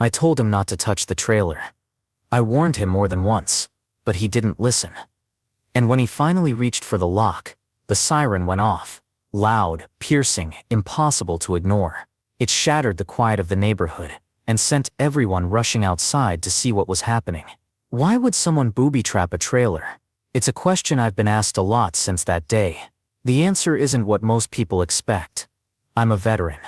I told him not to touch the trailer. I warned him more than once, but he didn't listen. And when he finally reached for the lock, the siren went off. Loud, piercing, impossible to ignore. It shattered the quiet of the neighborhood and sent everyone rushing outside to see what was happening. Why would someone booby-trap a trailer? It's a question I've been asked a lot since that day. The answer isn't what most people expect. I'm a veteran.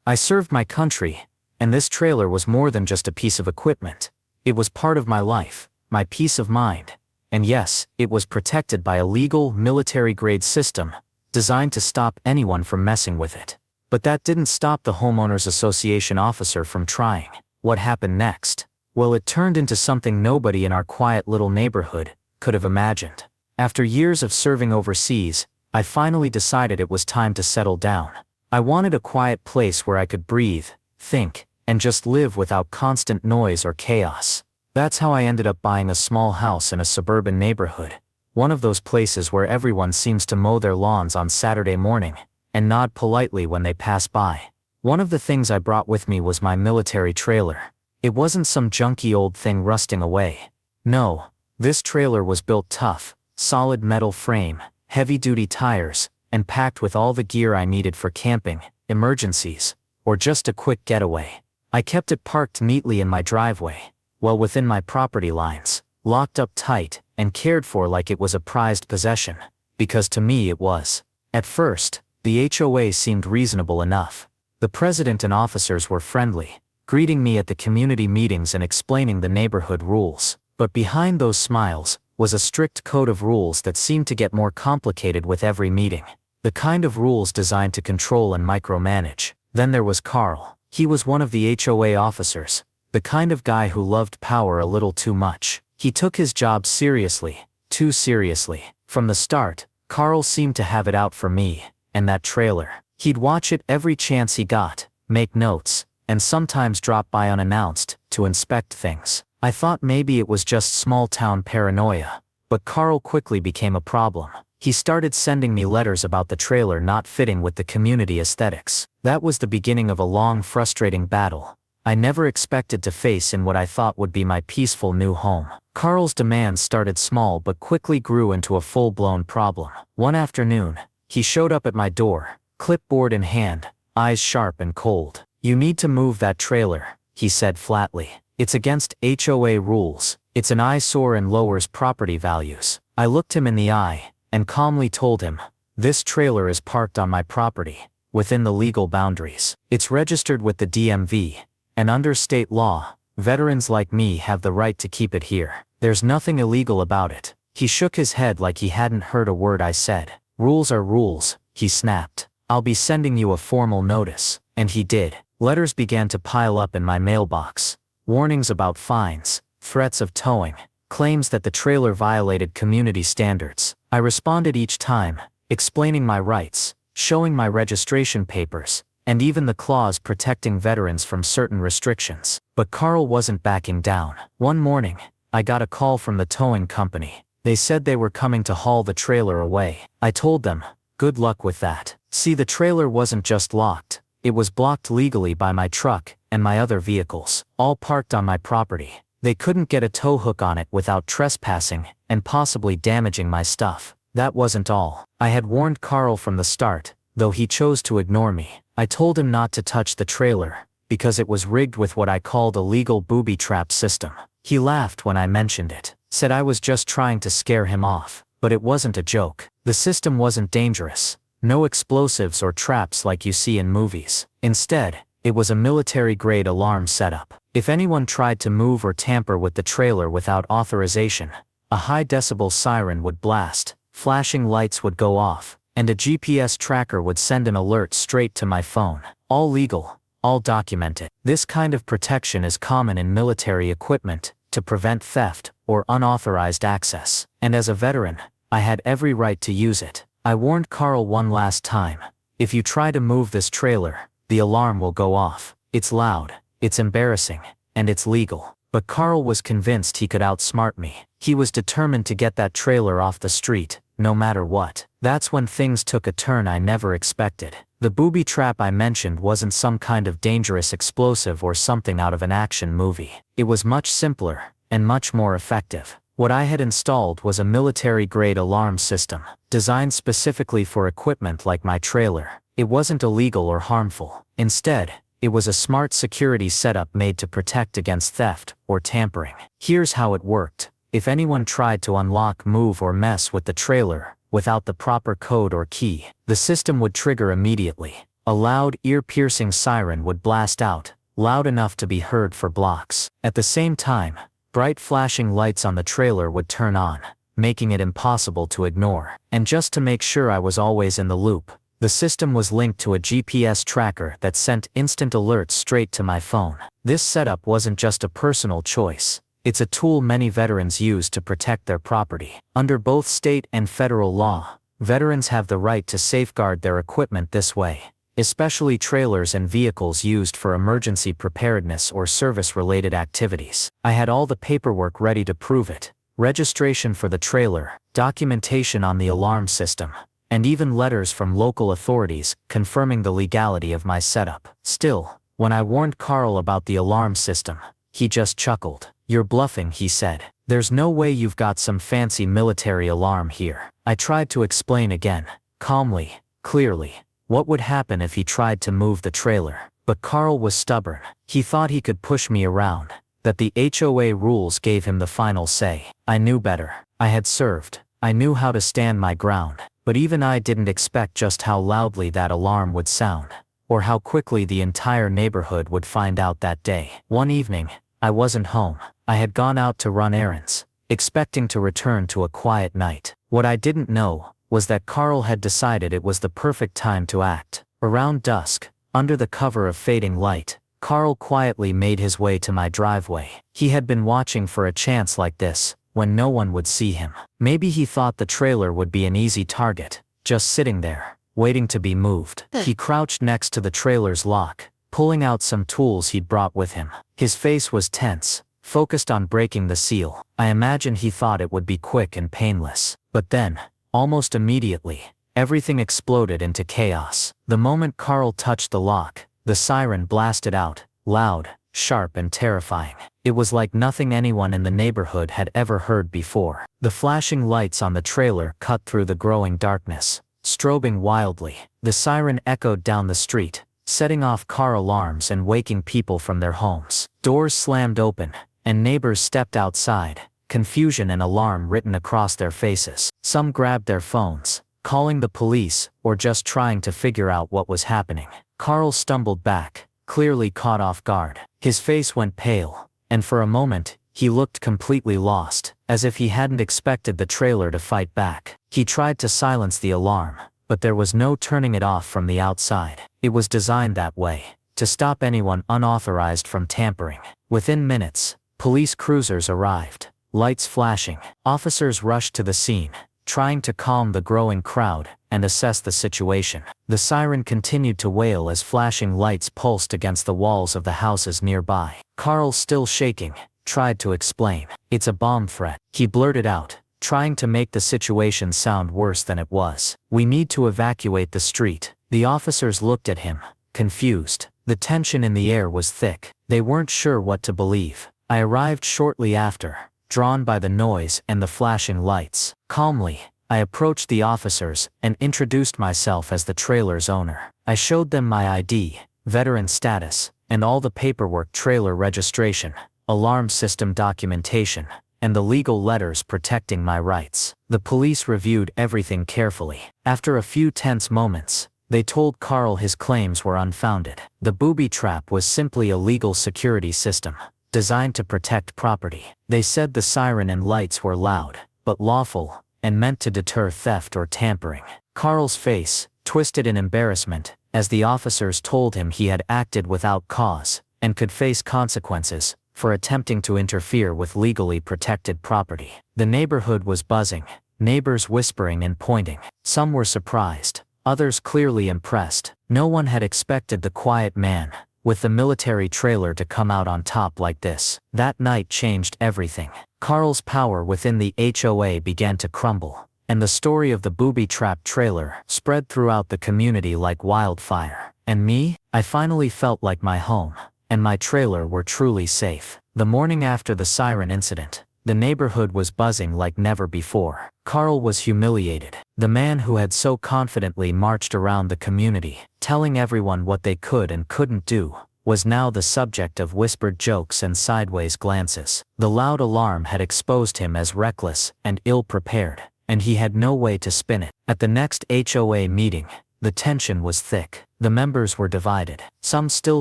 I served my country, and this trailer was more than just a piece of equipment. It was part of my life, my peace of mind. And yes, it was protected by a legal, military-grade system designed to stop anyone from messing with it. But that didn't stop the homeowners association officer from trying. What happened next? Well, it turned into something nobody in our quiet little neighborhood could have imagined. After years of serving overseas, I finally decided it was time to settle down. I wanted a quiet place where I could breathe, think, and just live without constant noise or chaos. That's how I ended up buying a small house in a suburban neighborhood. One of those places where everyone seems to mow their lawns on Saturday morning and nod politely when they pass by. One of the things I brought with me was my military trailer. It wasn't some junky old thing rusting away. No, this trailer was built tough, solid metal frame, heavy-duty tires, and packed with all the gear I needed for camping, emergencies, or just a quick getaway. I kept it parked neatly in my driveway, well within my property lines, locked up tight, and cared for like it was a prized possession, because to me it was. At first, the HOA seemed reasonable enough. The president and officers were friendly, greeting me at the community meetings and explaining the neighborhood rules. But behind those smiles was a strict code of rules that seemed to get more complicated with every meeting. The kind of rules designed to control and micromanage. Then there was Carl. He was one of the HOA officers, the kind of guy who loved power a little too much. He took his job seriously, too seriously. From the start, Carl seemed to have it out for me and that trailer. He'd watch it every chance he got, make notes, and sometimes drop by unannounced to inspect things. I thought maybe it was just small-town paranoia, but Carl quickly became a problem. He started sending me letters about the trailer not fitting with the community aesthetics. That was the beginning of a long, frustrating battle I never expected to face in what I thought would be my peaceful new home. Carl's demands started small but quickly grew into a full-blown problem. One afternoon, he showed up at my door, clipboard in hand, eyes sharp and cold. "You need to move that trailer," he said flatly. "It's against HOA rules. It's an eyesore and lowers property values." I looked him in the eye and calmly told him, "This trailer is parked on my property, within the legal boundaries. It's registered with the DMV, and under state law, veterans like me have the right to keep it here. There's nothing illegal about it." He shook his head like he hadn't heard a word I said. "Rules are rules," he snapped. "I'll be sending you a formal notice." And he did. Letters began to pile up in my mailbox. Warnings about fines, threats of towing, claims that the trailer violated community standards. I responded each time, explaining my rights, showing my registration papers, and even the clause protecting veterans from certain restrictions. But Carl wasn't backing down. One morning, I got a call from the towing company. They said they were coming to haul the trailer away. I told them, good luck with that. See, the trailer wasn't just locked, it was blocked legally by my truck and my other vehicles, all parked on my property. They couldn't get a tow hook on it without trespassing and possibly damaging my stuff. That wasn't all. I had warned Carl from the start, though he chose to ignore me. I told him not to touch the trailer, because it was rigged with what I called a legal booby-trapped system. He laughed when I mentioned it, said I was just trying to scare him off, but it wasn't a joke. The system wasn't dangerous. No explosives or traps like you see in movies. Instead, it was a military-grade alarm setup. If anyone tried to move or tamper with the trailer without authorization, a high-decibel siren would blast, flashing lights would go off, and a GPS tracker would send an alert straight to my phone. All legal, all documented. This kind of protection is common in military equipment to prevent theft or unauthorized access. And as a veteran, I had every right to use it. I warned Carl one last time. If you try to move this trailer, the alarm will go off. It's loud, it's embarrassing, and it's legal. But Carl was convinced he could outsmart me. He was determined to get that trailer off the street, no matter what. That's when things took a turn I never expected. The booby trap I mentioned wasn't some kind of dangerous explosive or something out of an action movie. It was much simpler, and much more effective. What I had installed was a military-grade alarm system, designed specifically for equipment like my trailer. It wasn't illegal or harmful. Instead, it was a smart security setup made to protect against theft or tampering. Here's how it worked. If anyone tried to unlock, move, or mess with the trailer without the proper code or key, the system would trigger immediately. A loud, ear-piercing siren would blast out, loud enough to be heard for blocks. At the same time, bright flashing lights on the trailer would turn on, making it impossible to ignore. And just to make sure I was always in the loop, the system was linked to a GPS tracker that sent instant alerts straight to my phone. This setup wasn't just a personal choice. It's a tool many veterans use to protect their property. Under both state and federal law, veterans have the right to safeguard their equipment this way, especially trailers and vehicles used for emergency preparedness or service-related activities. I had all the paperwork ready to prove it: registration for the trailer, documentation on the alarm system, and even letters from local authorities confirming the legality of my setup. Still, when I warned Carl about the alarm system, he just chuckled. "You're bluffing," he said. "There's no way you've got some fancy military alarm here." I tried to explain again, calmly, clearly, what would happen if he tried to move the trailer. But Carl was stubborn. He thought he could push me around, that the HOA rules gave him the final say. I knew better. I had served. I knew how to stand my ground. But even I didn't expect just how loudly that alarm would sound, or how quickly the entire neighborhood would find out that day. One evening, I wasn't home. I had gone out to run errands, expecting to return to a quiet night. What I didn't know was that Carl had decided it was the perfect time to act. Around dusk, under the cover of fading light, Carl quietly made his way to my driveway. He had been watching for a chance like this, when no one would see him. Maybe he thought the trailer would be an easy target, just sitting there, waiting to be moved. He crouched next to the trailer's lock, pulling out some tools he'd brought with him. His face was tense, focused on breaking the seal. I imagine he thought it would be quick and painless. But then, almost immediately, everything exploded into chaos. The moment Carl touched the lock, the siren blasted out, loud, sharp, and terrifying. It was like nothing anyone in the neighborhood had ever heard before. The flashing lights on the trailer cut through the growing darkness, strobing wildly. The siren echoed down the street, setting off car alarms and waking people from their homes. Doors slammed open, and neighbors stepped outside, confusion and alarm written across their faces. Some grabbed their phones, calling the police or just trying to figure out what was happening. Carl stumbled back, clearly caught off guard. His face went pale, and for a moment, he looked completely lost, as if he hadn't expected the trailer to fight back. He tried to silence the alarm, but there was no turning it off from the outside. It was designed that way, to stop anyone unauthorized from tampering. Within minutes, police cruisers arrived, lights flashing. Officers rushed to the scene, trying to calm the growing crowd and assess the situation. The siren continued to wail as flashing lights pulsed against the walls of the houses nearby. Carl, still shaking, tried to explain. "It's a bomb threat," he blurted out, trying to make the situation sound worse than it was. "We need to evacuate the street." The officers looked at him, confused. The tension in the air was thick. They weren't sure what to believe. I arrived shortly after, drawn by the noise and the flashing lights. Calmly, I approached the officers and introduced myself as the trailer's owner. I showed them my ID, veteran status, and all the paperwork: trailer registration, alarm system documentation, and the legal letters protecting my rights. The police reviewed everything carefully. After a few tense moments, they told Carl his claims were unfounded. The booby trap was simply a legal security system, designed to protect property. They said the siren and lights were loud, but lawful, and meant to deter theft or tampering. Carl's face twisted in embarrassment as the officers told him he had acted without cause and could face consequences for attempting to interfere with legally protected property. The neighborhood was buzzing, neighbors whispering and pointing. Some were surprised, others clearly impressed. No one had expected the quiet man with the military trailer to come out on top like this. That night changed everything. Carl's power within the HOA began to crumble, and the story of the Booby-Trapped trailer spread throughout the community like wildfire. And me? I finally felt like my home and my trailer were truly safe. The morning after the siren incident, the neighborhood was buzzing like never before. Carl was humiliated. The man who had so confidently marched around the community, telling everyone what they could and couldn't do, was now the subject of whispered jokes and sideways glances. The loud alarm had exposed him as reckless and ill-prepared, and he had no way to spin it. At the next HOA meeting, the tension was thick. The members were divided. Some still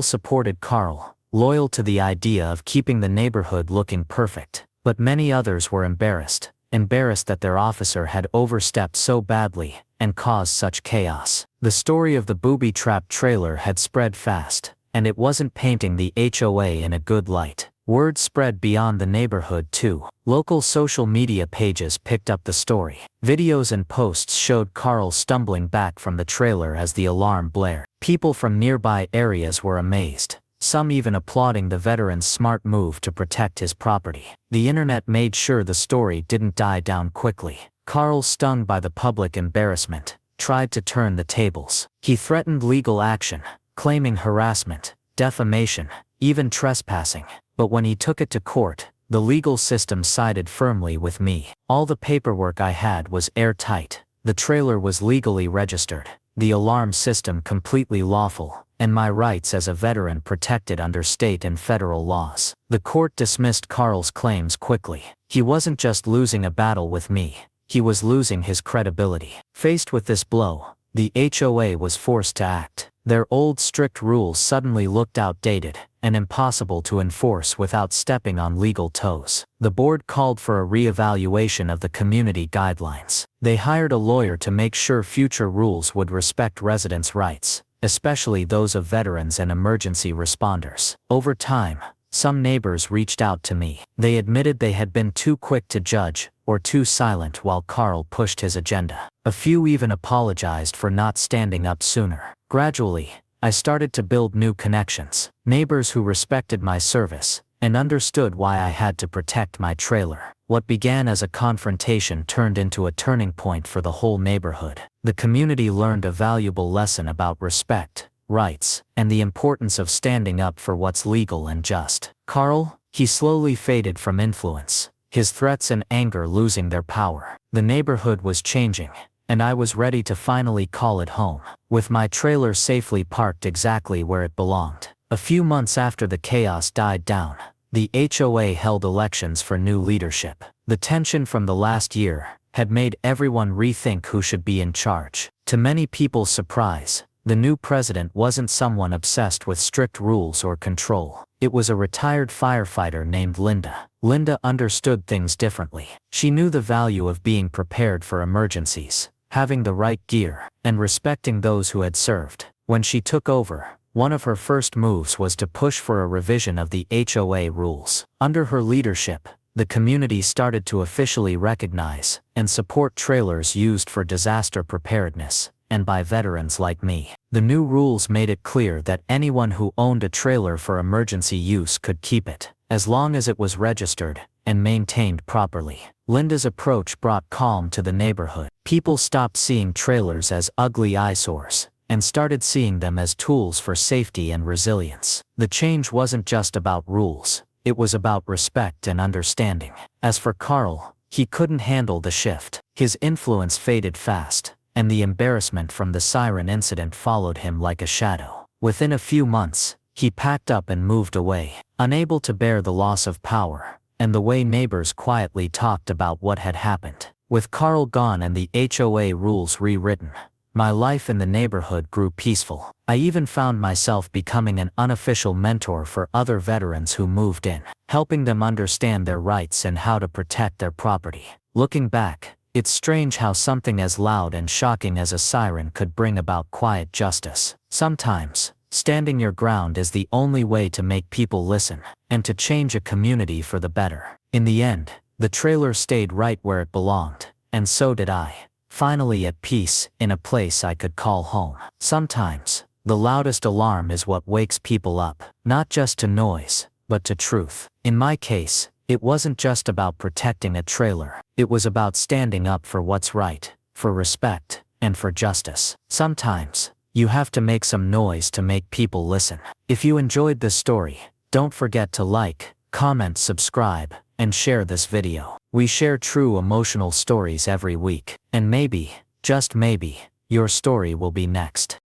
supported Carl, loyal to the idea of keeping the neighborhood looking perfect. But many others were embarrassed that their officer had overstepped so badly and caused such chaos. The story of the Booby-Trapped trailer had spread fast, and it wasn't painting the HOA in a good light. Word spread beyond the neighborhood too. Local social media pages picked up the story. Videos and posts showed Carl stumbling back from the trailer as the alarm blared. People from nearby areas were amazed, some even applauding the veteran's smart move to protect his property. The internet made sure the story didn't die down quickly. Carl, stung by the public embarrassment, tried to turn the tables. He threatened legal action, claiming harassment, defamation, even trespassing. But when he took it to court, the legal system sided firmly with me. All the paperwork I had was airtight. The trailer was legally registered, the alarm system completely lawful, and my rights as a veteran protected under state and federal laws. The court dismissed Carl's claims quickly. He wasn't just losing a battle with me, he was losing his credibility. Faced with this blow, the HOA was forced to act. Their old strict rules suddenly looked outdated and impossible to enforce without stepping on legal toes. The board called for a re-evaluation of the community guidelines. They hired a lawyer to make sure future rules would respect residents' rights, especially those of veterans and emergency responders. Over time, some neighbors reached out to me. They admitted they had been too quick to judge or too silent while Carl pushed his agenda. A few even apologized for not standing up sooner. Gradually, I started to build new connections, neighbors who respected my service and understood why I had to protect my trailer. What began as a confrontation turned into a turning point for the whole neighborhood. The community learned a valuable lesson about respect, rights, and the importance of standing up for what's legal and just. Carl, he slowly faded from influence, his threats and anger losing their power. The neighborhood was changing, and I was ready to finally call it home, with my trailer safely parked exactly where it belonged. A few months after the chaos died down, the HOA held elections for new leadership. The tension from the last year had made everyone rethink who should be in charge. To many people's surprise, the new president wasn't someone obsessed with strict rules or control. It was a retired firefighter named Linda. Linda understood things differently. She knew the value of being prepared for emergencies, having the right gear, and respecting those who had served. When she took over, one of her first moves was to push for a revision of the HOA rules. Under her leadership, the community started to officially recognize and support trailers used for disaster preparedness, and by veterans like me. The new rules made it clear that anyone who owned a trailer for emergency use could keep it, as long as it was registered and maintained properly. Linda's approach brought calm to the neighborhood. People stopped seeing trailers as ugly eyesores and started seeing them as tools for safety and resilience. The change wasn't just about rules, it was about respect and understanding. As for Carl, he couldn't handle the shift. His influence faded fast, and the embarrassment from the siren incident followed him like a shadow. Within a few months, he packed up and moved away, unable to bear the loss of power and the way neighbors quietly talked about what had happened. With Carl gone and the HOA rules rewritten, my life in the neighborhood grew peaceful. I even found myself becoming an unofficial mentor for other veterans who moved in, helping them understand their rights and how to protect their property. Looking back, it's strange how something as loud and shocking as a siren could bring about quiet justice. Sometimes, standing your ground is the only way to make people listen and to change a community for the better. In the end, the trailer stayed right where it belonged, and so did I. Finally at peace, in a place I could call home. Sometimes, the loudest alarm is what wakes people up, not just to noise, but to truth. In my case, It wasn't just about protecting a trailer. It was about standing up for what's right, for respect, and for justice. Sometimes, you have to make some noise to make people listen. If you enjoyed this story, don't forget to like, comment, subscribe, and share this video. We share true emotional stories every week, and maybe, just maybe, your story will be next.